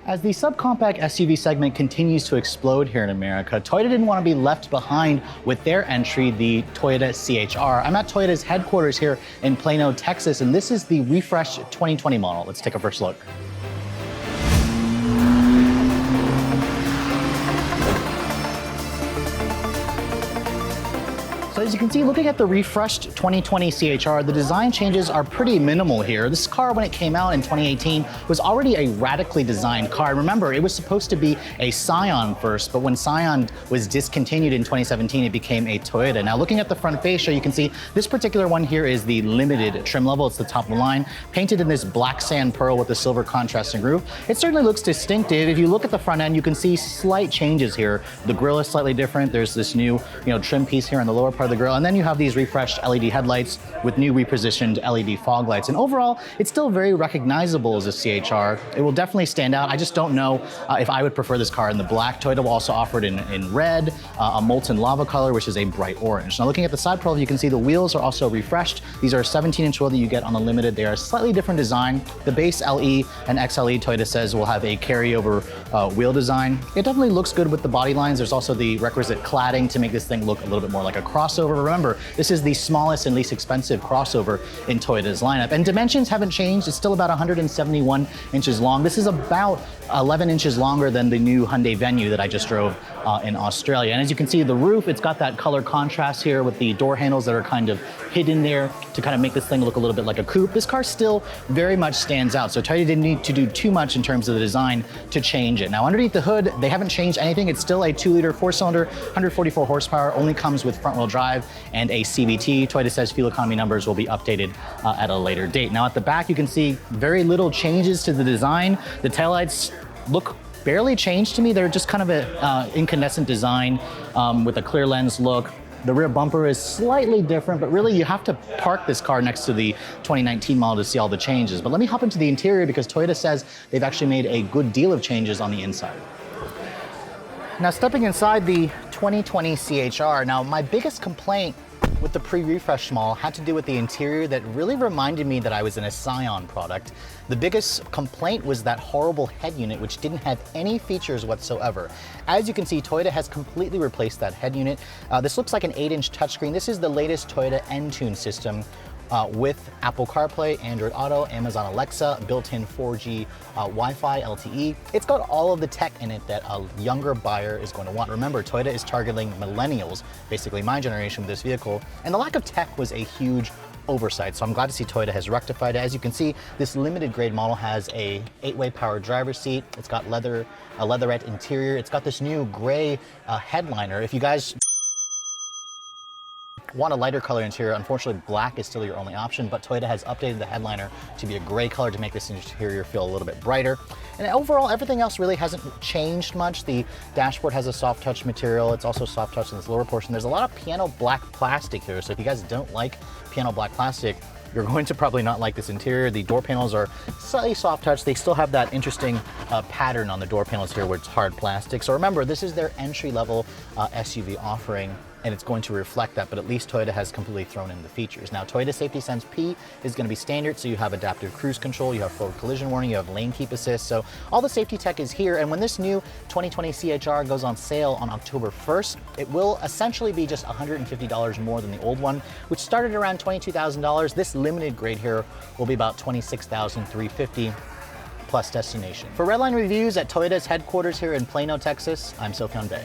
As the subcompact SUV segment continues to explode here in America, Toyota didn't want to be left behind with their entry, the Toyota CHR. I'm at Toyota's headquarters here in Plano, Texas, and this is the refreshed 2020 model. Let's take a first look. So as you can see, looking at the refreshed 2020 CHR, the design changes are pretty minimal here. This car, when it came out in 2018, was already a radically designed car. And remember, it was supposed to be a Scion first, but when Scion was discontinued in 2017, it became a Toyota. Now, looking at the front fascia, you can see this particular one here is the limited trim level. It's the top of the line, painted in this black sand pearl with the silver contrasting groove. It certainly looks distinctive. If you look at the front end, you can see slight changes here. The grille is slightly different. There's this new, trim piece here on the lower part of the grille, and then you have these refreshed LED headlights with new repositioned LED fog lights. And overall, it's still very recognizable as a CHR. It will definitely stand out. I just don't know if I would prefer this car in the black. Toyota will also offer it in red, a molten lava color, which is a bright orange. Now, looking at the side profile, you can see the wheels are also refreshed. These are a 17-inch wheel that you get on the Limited. They are a slightly different design. The base LE and XLE, Toyota says, will have a carryover wheel design. It definitely looks good with the body lines. There's also the requisite cladding to make this thing look a little bit more like a crossover. Remember, this is the smallest and least expensive crossover in Toyota's lineup. And dimensions haven't changed. It's still about 171 inches long. This is about 11 inches longer than the new Hyundai Venue that I just drove in Australia. And as you can see, the roof, it's got that color contrast here with the door handles that are kind of hidden there to kind of make this thing look a little bit like a coupe. This car still very much stands out. So Toyota didn't need to do too much in terms of the design to change it. Now, underneath the hood, they haven't changed anything. It's still a 2-liter 4-cylinder, 144 horsepower, only comes with front-wheel drive and a CVT. Toyota says fuel economy numbers will be updated at a later date. Now, at the back, you can see very little changes to the design. The taillights look barely changed to me. They're just kind of an incandescent design with a clear lens look. The rear bumper is slightly different, but really you have to park this car next to the 2019 model to see all the changes. But let me hop into the interior because Toyota says they've actually made a good deal of changes on the inside. Now, stepping inside the 2020 CHR, now my biggest complaint with the pre-refresh model had to do with the interior that really reminded me that I was in a Scion product. The biggest complaint was that horrible head unit, which didn't have any features whatsoever. As you can see, Toyota has completely replaced that head unit. This looks like an 8-inch touchscreen. This is the latest Toyota Entune system with Apple CarPlay, Android Auto, Amazon Alexa, built-in 4G Wi-Fi LTE. It's got all of the tech in it that a younger buyer is going to want. Remember, Toyota is targeting millennials, basically my generation with this vehicle, and the lack of tech was a huge oversight. So I'm glad to see Toyota has rectified it. As you can see, this limited grade model has a 8-way power driver's seat. It's got a leatherette interior. It's got this new gray headliner. If you guys want a lighter color interior, unfortunately black is still your only option, but Toyota has updated the headliner to be a gray color to make this interior feel a little bit brighter. And overall, everything else really hasn't changed much. The dashboard has a soft touch material. It's also soft touch in this lower portion. There's a lot of piano black plastic here, so if you guys don't like piano black plastic, you're going to probably not like this interior. The door panels are slightly soft touch. They still have that interesting pattern on the door panels here where it's hard plastic. So remember, this is their entry-level SUV offering, and it's going to reflect that, but at least Toyota has completely thrown in the features. Now, Toyota Safety Sense P is going to be standard, so you have adaptive cruise control, you have forward collision warning, you have lane keep assist, so all the safety tech is here. And when this new 2020 CHR goes on sale on October 1st, it will essentially be just $150 more than the old one, which started around $22,000. This limited grade here will be about $26,350 plus destination. For Redline Reviews at Toyota's headquarters here in Plano, Texas, I'm Sofyan Bey.